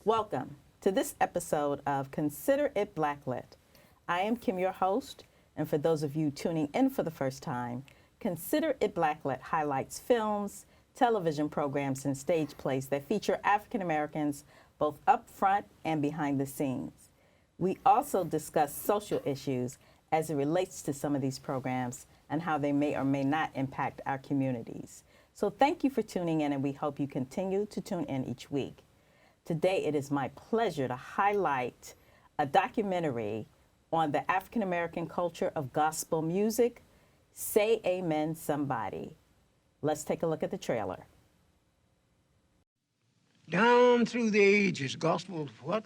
Welcome to this episode of Consider It Blacklit. I am Kim, your host, and for those of you tuning in for the first time, Consider It Blacklit highlights films, television programs, and stage plays that feature African Americans both up front and behind the scenes. We also discuss social issues as it relates to some of these programs and how they may or may not impact our communities. So thank you for tuning in, and we hope you continue to tune in each week. Today, it is my pleasure to highlight a documentary on the African American culture of gospel music, Say Amen Somebody. Let's take a look at the trailer. Down through the ages, gospel, what?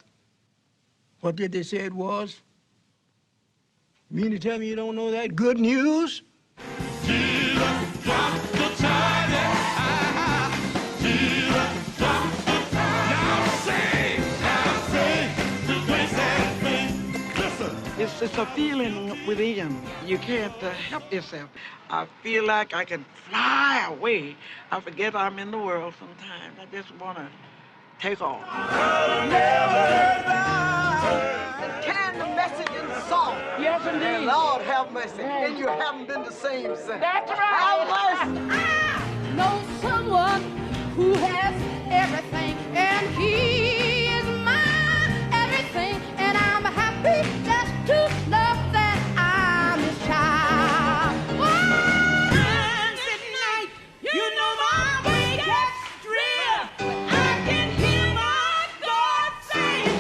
What did they say it was? You mean to tell me you don't know that? Good news? Jesus dropped the tide. Jesus dropped the tide. Now sing, the grace and faith. Listen. It's a feeling within. You can't help yourself. I feel like I can fly away. I forget I'm in the world sometimes. I just want to take off. Can the message in the song. Yes, indeed. Lord have mercy. And you haven't been the same since. That's right. Have mercy. I know someone who has everything, and he is my everything, and I'm happy just to know that I'm his child. Oh, and at night, you know my way gets stripped. I can hear my God saying,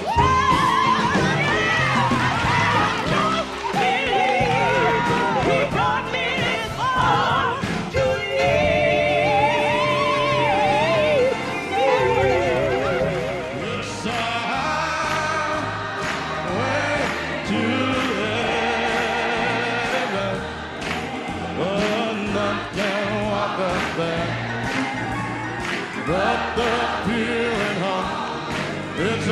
he brought me this far to But the pure and hot, it's a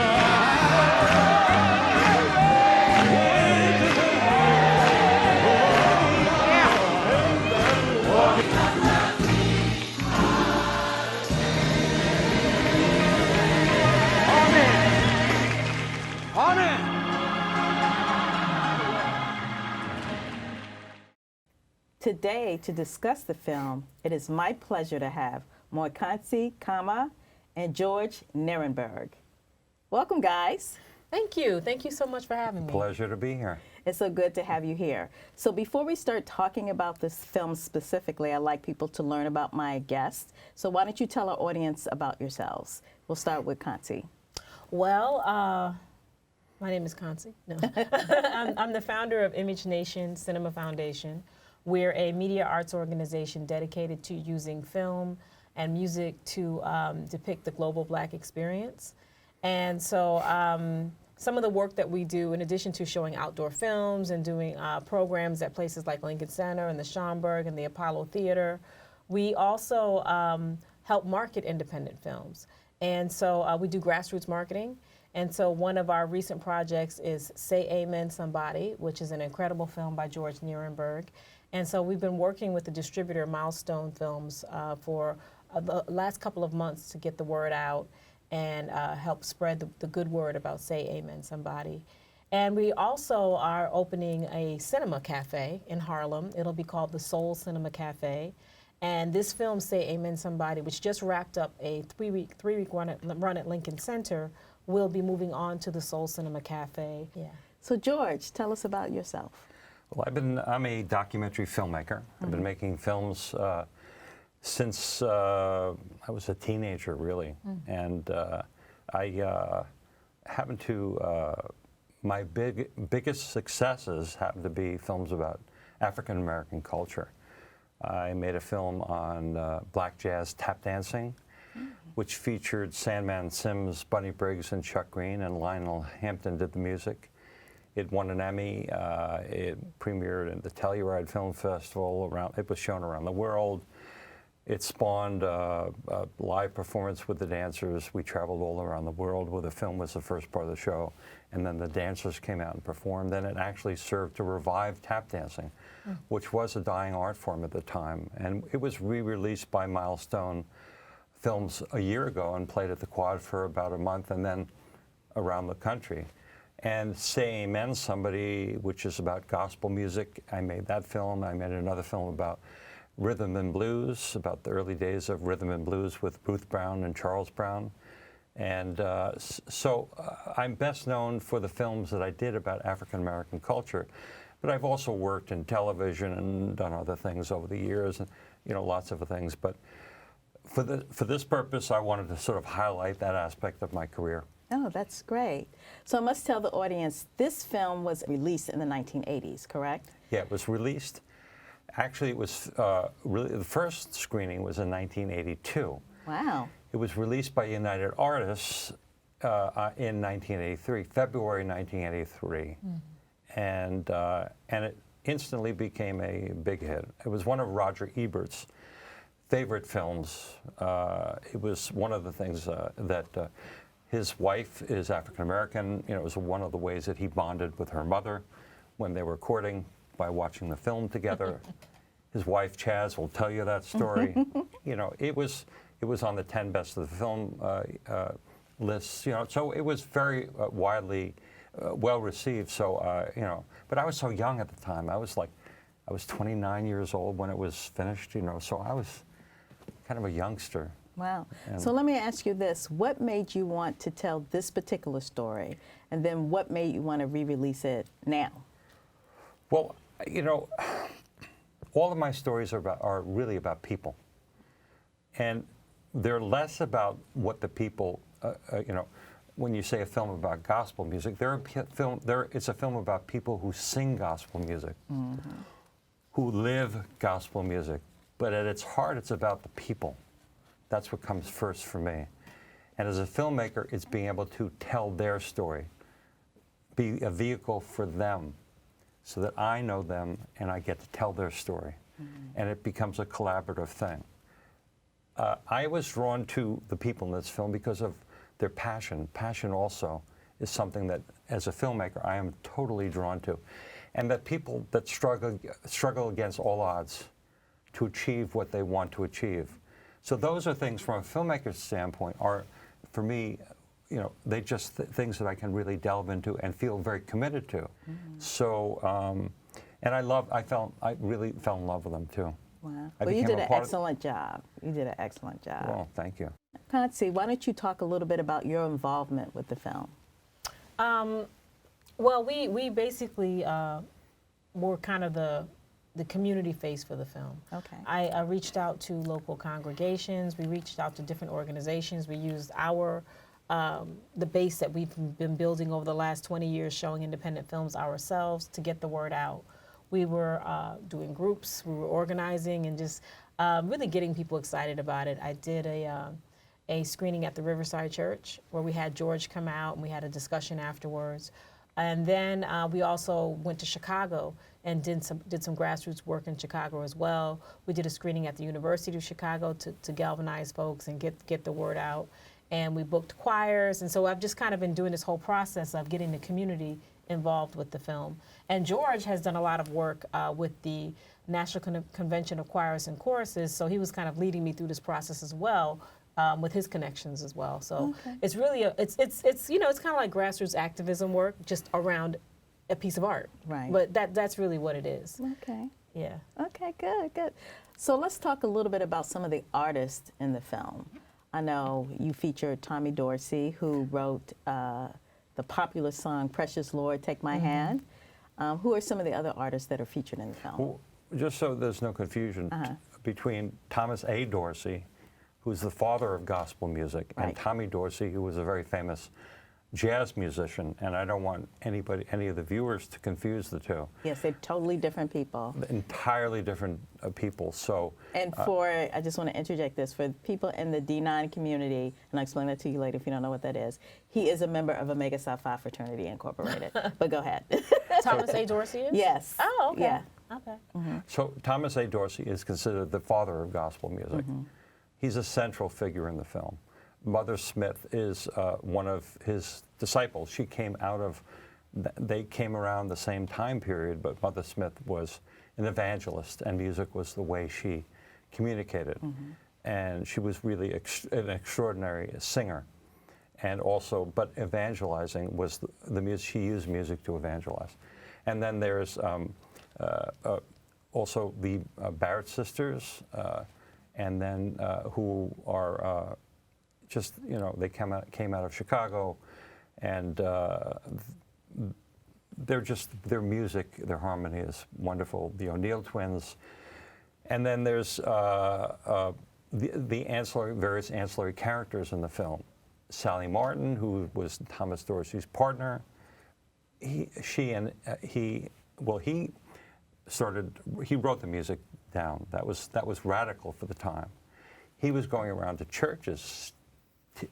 Today, to discuss the film, it is my pleasure to have Moikgantsi Kgama and George Nierenberg. Welcome, guys. Thank you. Thank you so much for having me. Pleasure to be here. It's so good to have you here. So before we start talking about this film specifically, I'd like people to learn about my guests. So why don't you tell our audience about yourselves? We'll start with Kansi. Well, my name is Kansi. No. I'm the founder of ImageNation Foundation. We're a media arts organization dedicated to using film and music to depict the global Black experience. And so some of the work that we do, in addition to showing outdoor films and doing programs at places like Lincoln Center and the Schomburg and the Apollo Theater, we also help market independent films. And so we do grassroots marketing. And so one of our recent projects is Say Amen Somebody, which is an incredible film by George Nierenberg. And so we've been working with the distributor Milestone Films for the last couple of months to get the word out and help spread the good word about Say Amen Somebody. And we also are opening a cinema cafe in Harlem. It'll be called the Soul Cinema Cafe. And this film, Say Amen Somebody, which just wrapped up a three-week run at Lincoln Center, will be moving on to the Soul Cinema Cafe. Yeah. So George, tell us about yourself. Well, I'm a documentary filmmaker. I've been making films since I was a teenager, really. And I happen to, my biggest successes happen to be films about African American culture. I made a film on Black jazz tap dancing, which featured Sandman Sims, Bunny Briggs, and Chuck Green, and Lionel Hampton did the music. It won an Emmy. It premiered at the Telluride Film Festival. It was shown around the world. It spawned a live performance with the dancers. We traveled all around the world where the film was the first part of the show. And then the dancers came out and performed. Then it actually served to revive tap dancing, which was a dying art form at the time. And it was re-released by Milestone Films a year ago and played at the Quad for about a month. And then around the country. And Say Amen Somebody, which is about gospel music, I made that film. I made another film about rhythm and blues, about the early days of rhythm and blues with Ruth Brown and Charles Brown. And so I'm best known for the films that I did about African American culture, but I've also worked in television and done other things over the years, and lots of things. But for this purpose, I wanted to sort of highlight that aspect of my career. Oh, that's great. So I must tell the audience, this film was released in the 1980s, correct? Yeah, it was released. Actually, it was really, the first screening was in 1982. Wow. It was released by United Artists in 1983, February 1983. And it instantly became a big hit. It was one of Roger Ebert's favorite films. It was one of the things that his wife is African American. It was one of the ways that he bonded with her mother when they were courting, by watching the film together. His wife Chaz will tell you that story. It was on the 10 best of the film lists. So it was very widely well received. So but I was so young at the time. I was 29 years old when it was finished. So I was kind of a youngster. Wow. And So let me ask you this. What made you want to tell this particular story? And then what made you want to re-release it now? Well, all of my stories are really about people. And they're less about what the people, when you say a film about gospel music, it's a film about people who sing gospel music, who live gospel music. But at its heart, it's about the people. That's what comes first for me. And as a filmmaker, it's being able to tell their story, be a vehicle for them, so that I know them and I get to tell their story. And it becomes a collaborative thing. I was drawn to the people in this film because of their passion. Passion also is something that, as a filmmaker, I am totally drawn to. And that people that struggle against all odds to achieve what they want to achieve. So those are things from a filmmaker's standpoint are, for me, they just things that I can really delve into and feel very committed to. So, and I really fell in love with them too. Wow. Well, you did an excellent job. You did an excellent job. Well, thank you. Moikgantsi, why don't you talk a little bit about your involvement with the film? Well, we basically were kind of the community face for the film. Okay. I reached out to local congregations. We reached out to different organizations. We used the base that we've been building over the last 20 years, showing independent films ourselves, to get the word out. We were doing groups. We were organizing and just really getting people excited about it. I did a screening at the Riverside Church where we had George come out and we had a discussion afterwards. And then we also went to Chicago and did some grassroots work in Chicago as well. We did a screening at the University of Chicago to galvanize folks and get the word out. And we booked choirs. And so I've just kind of been doing this whole process of getting the community involved with the film. And George has done a lot of work with the National Convention of Choirs and Choruses, so he was kind of leading me through this process as well, with his connections as well. So it's really it's kind of like grassroots activism work just around a piece of art. Right. But that's really what it is. Okay. Yeah. Okay, good. So let's talk a little bit about some of the artists in the film. I know you featured Tommy Dorsey, who wrote the popular song "Precious Lord, Take My Hand." Who are some of the other artists that are featured in the film? Well, just so there's no confusion, between Thomas A. Dorsey, who's the father of gospel music, and Tommy Dorsey, who was a very famous jazz musician, and I don't want any of the viewers to confuse the two. Yes, they're totally different people. Entirely different people. So. And I just want to interject this, for people in the D9 community, and I'll explain that to you later if you don't know what that is, he is a member of Omega Psi Phi Fraternity Incorporated. But go ahead. Thomas A. Dorsey is? Yes. Oh, okay. Yeah. Okay. So Thomas A. Dorsey is considered the father of gospel music. He's a central figure in the film. Mother Smith is one of his disciples. She came out of, they came around the same time period, but Mother Smith was an evangelist, and music was the way she communicated. And she was really an extraordinary singer. and also, but evangelizing was the music. She used music to evangelize. And then there's also the Barrett sisters, and then who are just, you know, they came out of Chicago, and their music, their harmony is wonderful. The O'Neill twins, and then there's the various ancillary characters in the film. Sally Martin, who was Thomas Dorsey's partner, he wrote the music down. That was radical for the time. He was going around to churches,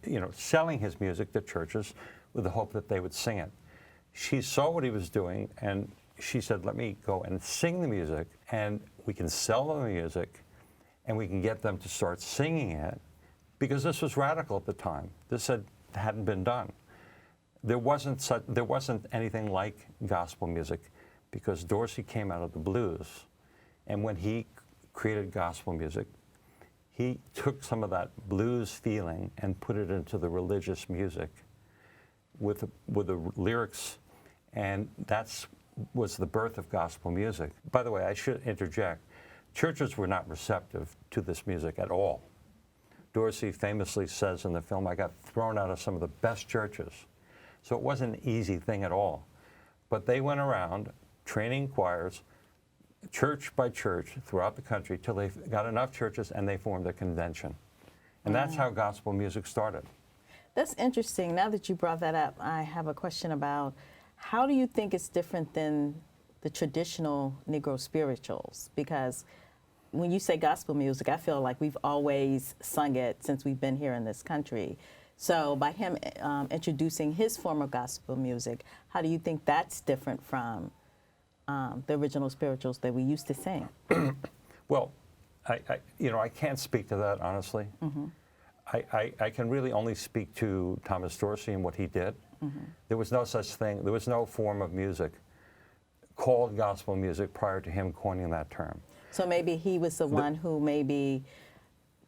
you know, selling his music to churches with the hope that they would sing it. She saw what he was doing, and she said, let me go and sing the music, and we can sell them the music, and we can get them to start singing it, because this was radical at the time. This hadn't been done. There wasn't anything like gospel music, because Dorsey came out of the blues, and when he created gospel music, he took some of that blues feeling and put it into the religious music with the lyrics, and that was the birth of gospel music. By the way, I should interject, churches were not receptive to this music at all. Dorsey famously says in the film, I got thrown out of some of the best churches. So it wasn't an easy thing at all. But they went around training choirs, church by church throughout the country, till they got enough churches and they formed a convention. And that's how gospel music started. That's interesting. Now that you brought that up, I have a question about how do you think it's different than the traditional Negro spirituals? Because when you say gospel music, I feel like we've always sung it since we've been here in this country. So by him introducing his form of gospel music, how do you think that's different from the original spirituals that we used to sing? Well, I can't speak to that, honestly. Mm-hmm. I can really only speak to Thomas Dorsey and what he did. Mm-hmm. There was no such thing. There was no form of music called gospel music prior to him coining that term. So maybe he was the one who maybe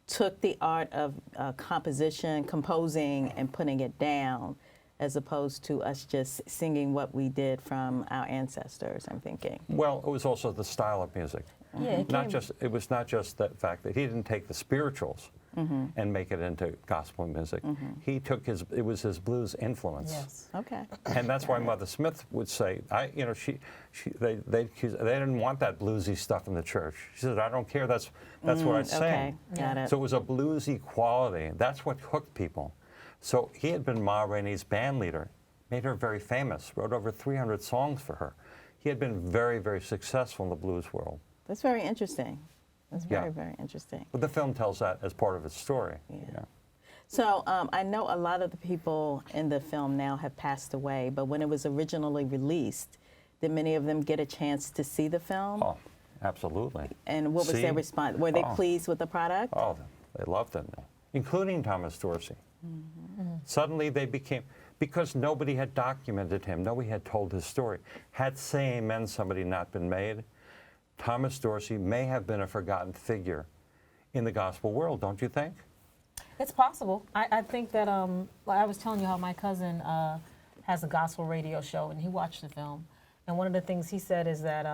took the art of composition, composing, and putting it down, as opposed to us just singing what we did from our ancestors, I'm thinking. Well, it was also the style of music. Yeah, it was not just the fact that he didn't take the spirituals and make it into gospel music. He took it was his blues influence. Yes. Okay. And that's why Mother Smith would say, they didn't want that bluesy stuff in the church. She said, I don't care, that's what I sing. Okay, got it. So it was a bluesy quality. That's what hooked people. So he had been Ma Rainey's band leader, made her very famous, wrote over 300 songs for her. He had been very, very successful in the blues world. That's very interesting. That's very, very interesting. But the film tells that as part of its story. Yeah. So I know a lot of the people in the film now have passed away, but when it was originally released, did many of them get a chance to see the film? Oh, absolutely. And what was their response? Were they pleased with the product? Oh, they loved it, including Thomas Dorsey. Suddenly they became, because nobody had documented him, nobody had told his story. Had Say Amen Somebody not been made, Thomas Dorsey may have been a forgotten figure in the gospel world, don't you think? It's possible. I think that, I was telling you how my cousin has a gospel radio show, and he watched the film. And one of the things he said is that,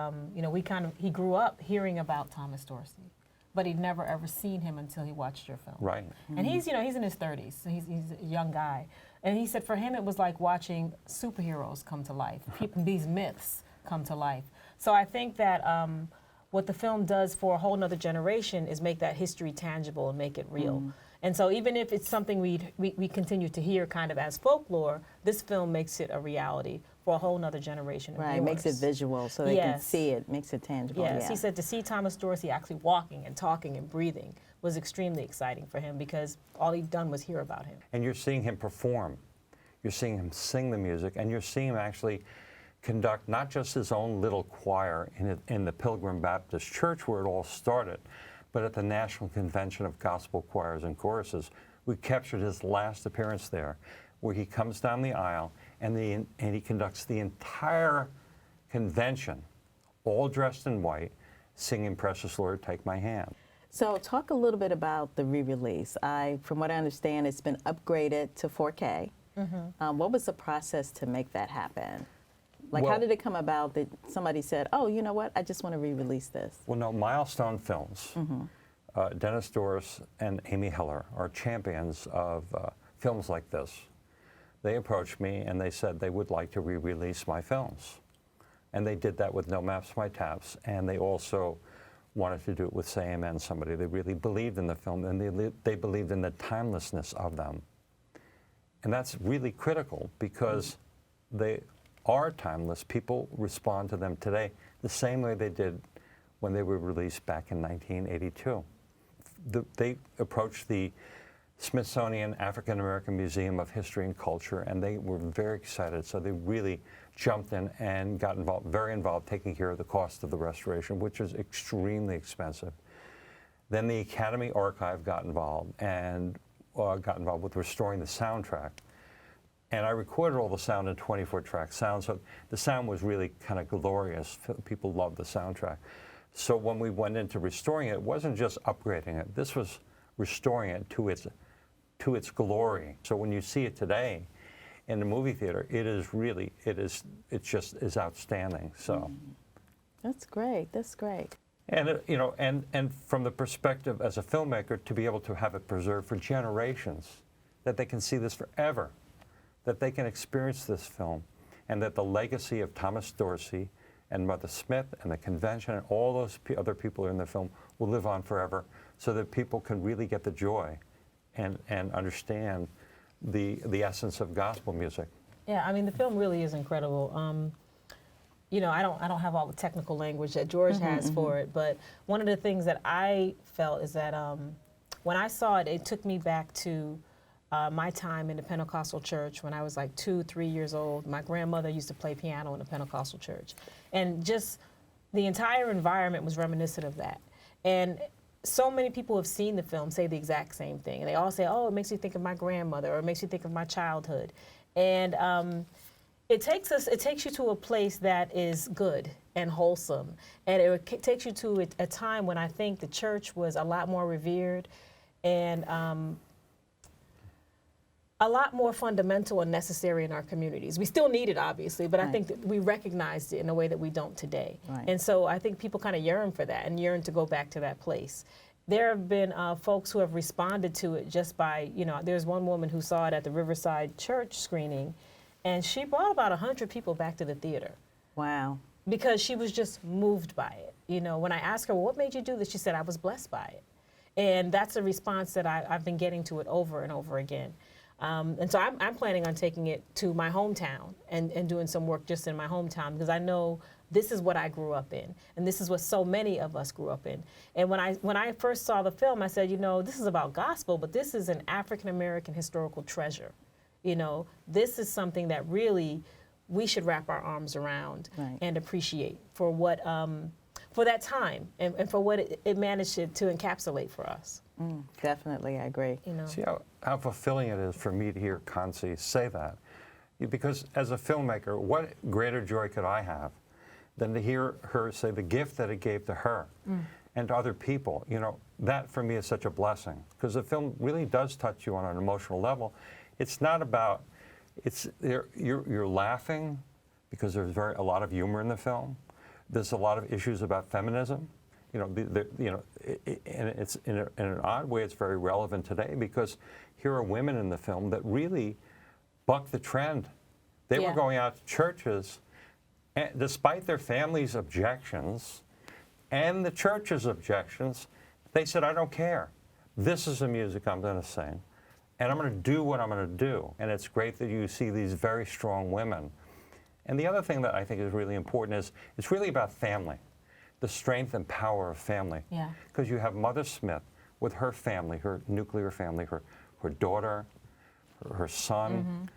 he grew up hearing about Thomas Dorsey, but he'd never ever seen him until he watched your film. Right. And he's in his 30s, so he's a young guy. And he said for him it was like watching superheroes come to life, these myths come to life. So I think that what the film does for a whole nother generation is make that history tangible and make it real. And so even if it's something we continue to hear kind of as folklore, this film makes it a reality for a whole nother generation of viewers. Makes it visual so they can see it, makes it tangible. Yes, he said to see Thomas Dorsey actually walking and talking and breathing was extremely exciting for him because all he'd done was hear about him. And you're seeing him perform. You're seeing him sing the music, and you're seeing him actually conduct not just his own little choir in the Pilgrim Baptist Church where it all started, but at the National Convention of Gospel Choirs and Choruses. We captured his last appearance there, where he comes down the aisle and he conducts the entire convention, all dressed in white, singing Precious Lord, Take My Hand. So talk a little bit about the re-release. From what I understand, it's been upgraded to 4K. What was the process to make that happen? Like, how Well- did it come about that somebody said, oh, you know what, I just want to re-release this? Well, no, Milestone Films, Dennis Doris and Amy Heller are champions of films like this. They approached me and they said they would like to re-release my films. And they did that with No Maps, My Taps, and they also wanted to do it with Say Amen, somebody. They really believed in the film, and they believed in the timelessness of them. And that's really critical because they are timeless. People respond to them today the same way they did when they were released back in 1982. They approached the Smithsonian African American Museum of History and Culture, and they were very excited. So they really jumped in and got involved, very involved, taking care of the cost of the restoration, which is extremely expensive. Then the Academy Archive got involved and with restoring the soundtrack. And I recorded all the sound in 24-track sound, so the sound was really kind of glorious. People loved the soundtrack. So when we went into restoring it, it wasn't just upgrading it. This was restoring it to its glory. So when you see it today in the movie theater, it just is outstanding. So That's great. That's great. and and from the perspective as a filmmaker, to be able to have it preserved for generations, that they can see this forever, that they can experience this film, and that the legacy of Thomas Dorsey and Mother Smith and the convention and all those other people in the film will live on forever, so that people can really get the joy and understand the essence of gospel music. Yeah, I mean, the film really is incredible. You know, I don't have all the technical language that George has for it, but one of the things that I felt is that when I saw it, it took me back to my time in the Pentecostal church when I was like 2, 3 years old. My grandmother used to play piano in the Pentecostal church. And just the entire environment was reminiscent of that. And so many people who have seen the film say the exact same thing. And they all say, oh, it makes you think of my grandmother, or it makes you think of my childhood. And it takes you to a place that is good and wholesome. And it takes you to a time when I think the church was a lot more revered and a lot more fundamental and necessary in our communities. We still need it, obviously, but I think that we recognized it in a way that we don't today. Right. And so I think people kind of yearn for that and yearn to go back to that place. There have been folks who have responded to it just by, you know, there's one woman who saw it at the Riverside Church screening, and she brought about 100 people back to the theater. Wow. Because she was just moved by it. You know, when I asked her, well, what made you do this? She said, I was blessed by it. And that's a response that I've been getting to it over and over again. And so I'm planning on taking it to my hometown and doing some work just in my hometown, because I know this is what I grew up in, and this is what so many of us grew up in. And when I first saw the film, I said, you know, this is about gospel, but this is an African-American historical treasure. You know, this is something that really we should wrap our arms around and appreciate for what, for that time and for what it managed to encapsulate for us. Definitely, I agree. You know? See how fulfilling it is for me to hear Kansi say that. Because as a filmmaker, what greater joy could I have than to hear her say the gift that it gave to her and to other people. You know, that for me is such a blessing, because the film really does touch you on an emotional level. It's not about, you're laughing because there's a lot of humor in the film. There's a lot of issues about feminism. You know, and it's in an odd way, it's very relevant today, because here are women in the film that really bucked the trend. They were going out to churches, and despite their families' objections and the church's objections, they said, I don't care. This is the music I'm going to sing, and I'm going to do what I'm going to do. And it's great that you see these very strong women. And the other thing that I think is really important is it's really about family. The strength and power of family. Yeah. Because you have Mother Smith with her family, her nuclear family, her daughter, her son,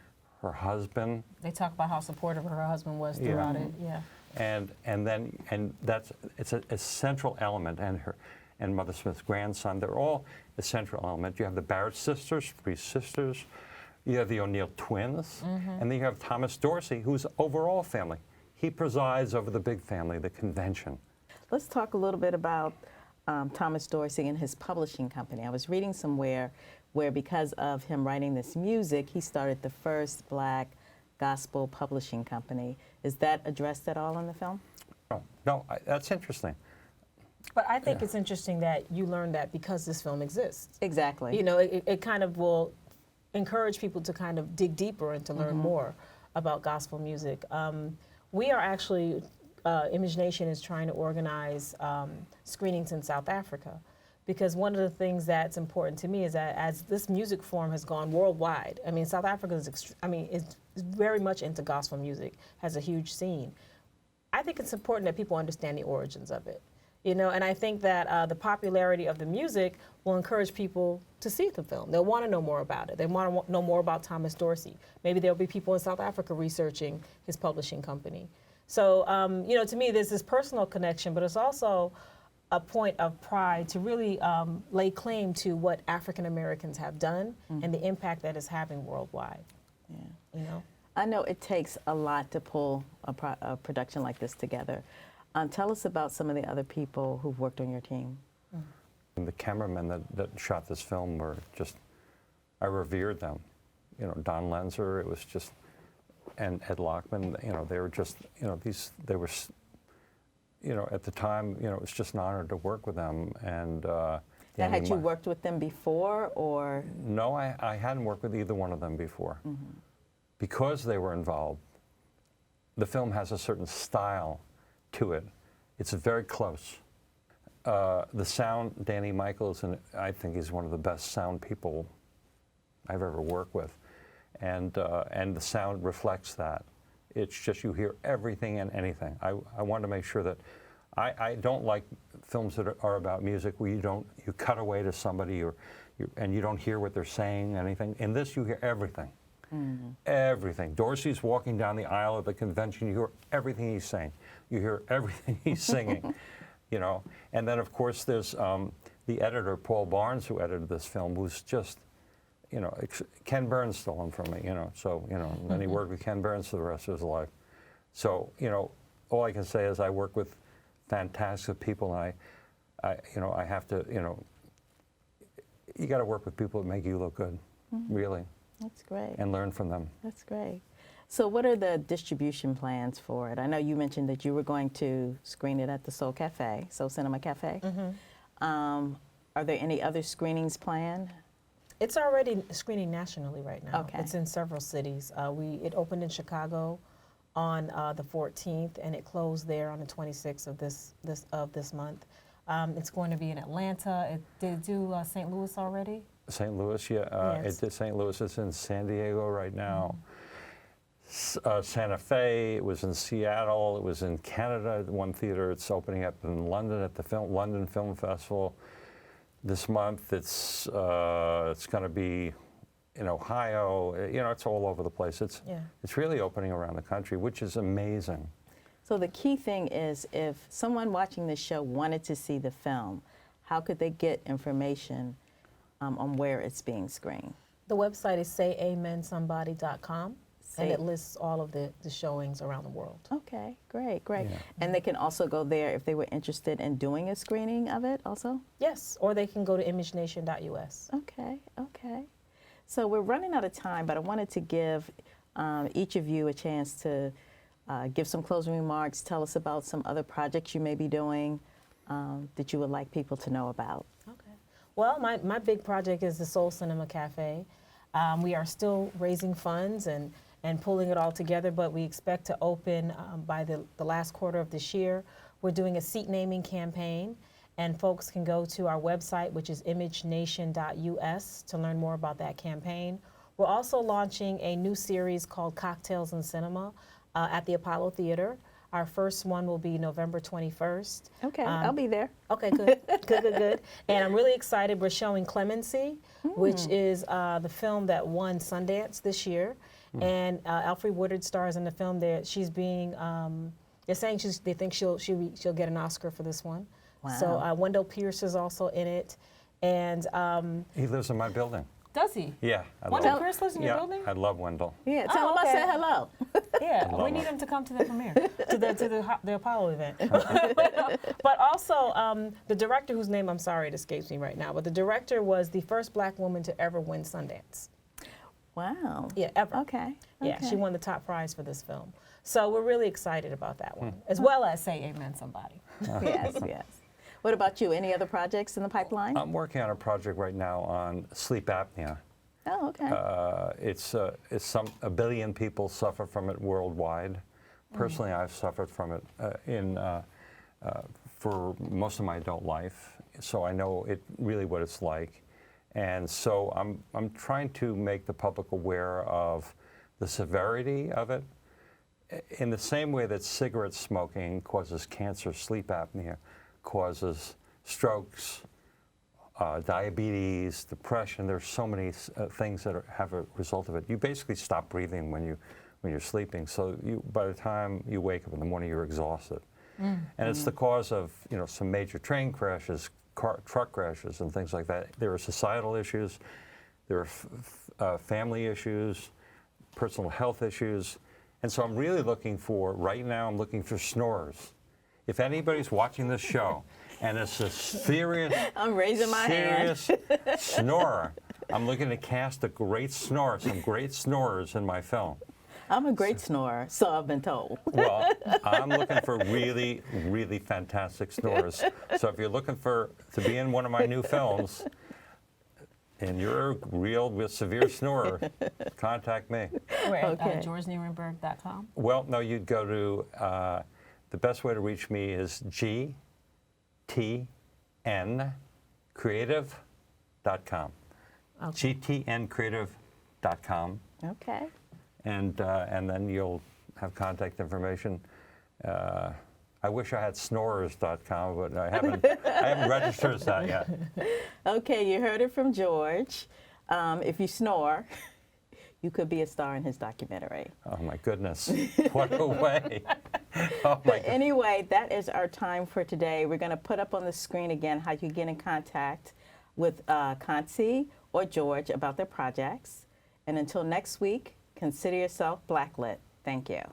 her husband. They talk about how supportive her husband was throughout it. Yeah. And that's it's a central element, and Mother Smith's grandson. They're all a central element. You have the Barrett sisters, 3 sisters. You have the O'Neill twins, and then you have Thomas Dorsey, who's overall family. He presides over the big family, the convention. Let's talk a little bit about Thomas Dorsey and his publishing company. I was reading somewhere where because of him writing this music, he started the first Black gospel publishing company. Is that addressed at all in the film? No, that's interesting. But I think it's interesting that you learned that because this film exists. Exactly. You know, it kind of will encourage people to kind of dig deeper and to learn more about gospel music. We are actually, ImageNation is trying to organize screenings in South Africa, because one of the things that's important to me is that as this music form has gone worldwide, I mean, South Africa is very much into gospel music, has a huge scene. I think it's important that people understand the origins of it. You know, and I think that the popularity of the music will encourage people to see the film. They'll want to know more about it. They want to know more about Thomas Dorsey. Maybe there'll be people in South Africa researching his publishing company. So, you know, to me, there's this personal connection, but it's also a point of pride to really lay claim to what African Americans have done and the impact that it's having worldwide. Yeah. You know? I know it takes a lot to pull a production like this together. Tell us about some of the other people who've worked on your team. And the cameramen that shot this film were just, I revered them. You know, Don Lenzer, it was just, and Ed Lockman, you know, they were just, you know, they were, you know, at the time, you know, it was just an honor to work with them. And Had you worked with them before, or? No, I hadn't worked with either one of them before. Because they were involved, the film has a certain style to it. It's very close. The sound, Danny Michaels, and I think he's one of the best sound people I've ever worked with. And the sound reflects that. It's just you hear everything and anything. I want to make sure that I don't like films that are about music where you cut away to somebody and you don't hear what they're saying, anything. In this, you hear everything. Everything. Dorsey's walking down the aisle of the convention, you hear everything he's saying. You hear everything he's singing, you know. And then, of course, there's the editor, Paul Barnes, who edited this film, who's just, you know, Ken Burns stole him from me, you know. So, you know, then he worked with Ken Burns for the rest of his life. So, you know, all I can say is I work with fantastic people, and you know, I have to, you know, you got to work with people that make you look good, really. That's great. And learn from them. That's great. So what are the distribution plans for it? I know you mentioned that you were going to screen it at the Soul Cinema Cafe. Are there any other screenings planned? It's already screening nationally right now. Okay. It's in several cities. It opened in Chicago on the 14th, and it closed there on the 26th of this month. It's going to be in Atlanta. Did it do St. Louis already? St. Louis, yeah. Yes. It did St. Louis. It's in San Diego right now. Santa Fe, it was in Seattle, it was in Canada, one theater. It's opening up in London at the London Film Festival this month. It's going to be in Ohio. You know, it's all over the place. It's really opening around the country, which is amazing. So the key thing is, if someone watching this show wanted to see the film, how could they get information on where it's being screened? The website is sayamensomebody.com, and it lists all of the showings around the world. Okay, great, great. Yeah. And they can also go there if they were interested in doing a screening of it also? Yes, or they can go to imagenation.us. Okay, okay. So we're running out of time, but I wanted to give each of you a chance to give some closing remarks, tell us about some other projects you may be doing that you would like people to know about. Okay. Well, my big project is the Soul Cinema Cafe. We are still raising funds and pulling it all together, but we expect to open by the last quarter of this year. We're doing a seat naming campaign, and folks can go to our website, which is imagenation.us, to learn more about that campaign. We're also launching a new series called Cocktails and Cinema at the Apollo Theater. Our first one will be November 21st. Okay, I'll be there. Okay, good, good. And I'm really excited. We're showing Clemency, which is the film that won Sundance this year. And Alfre Woodard stars in the film. She's being, they're saying they think she'll get an Oscar for this one. Wow. So Wendell Pierce is also in it. And He lives in my building. does he? Yeah. Wendell Pierce lives in your building? I love Wendell. Yeah, tell him I said hello. Yeah, love we need them. him to come to the premiere, to the Apollo event. But also, the director, whose name I'm sorry it escapes me right now, but the director was the first Black woman to ever win Sundance. Wow. Yeah, ever. Okay. Yeah, okay. she won the top prize for this film. So we're really excited about that one, as well as Say Amen Somebody. Yes, yes. What about you? Any other projects in the pipeline? I'm working on a project right now on sleep apnea. Oh, okay. It's a billion people suffer from it worldwide. Personally, I've suffered from it for most of my adult life, so I know really what it's like. And so I'm trying to make the public aware of the severity of it. In the same way that cigarette smoking causes cancer, sleep apnea causes strokes, diabetes, depression. There's so many things that have a result of it. You basically stop breathing when you're sleeping. So by the time you wake up in the morning, you're exhausted. And it's the cause of some major train crashes, truck crashes, and things like that. There are societal issues. There are family issues, personal health issues. And so I'm really looking for, right now, I'm looking for snorers. If anybody's watching this show and it's a serious, I'm raising my hand. snorer, I'm looking to cast a great snorer, some great snorers in my film. I'm a great snorer, so I've been told. Well, I'm looking for really, really fantastic snorers. So if you're looking to be in one of my new films, and you're a real severe snorer, contact me. We're at Okay. GeorgeNierenberg.com. Well, no, you'd go to, the best way to reach me is gtncreative.com. Okay. gtncreative.com. Okay. And then you'll have contact information. I wish I had snorers.com, but I haven't registered that yet. Okay, you heard it from George. If you snore, you could be a star in his documentary. Oh my goodness, what a way. Oh my But anyway, that is our time for today. We're going to put up on the screen again how you get in contact with Kansi or George about their projects. And until next week, consider yourself Blacklit. Thank you.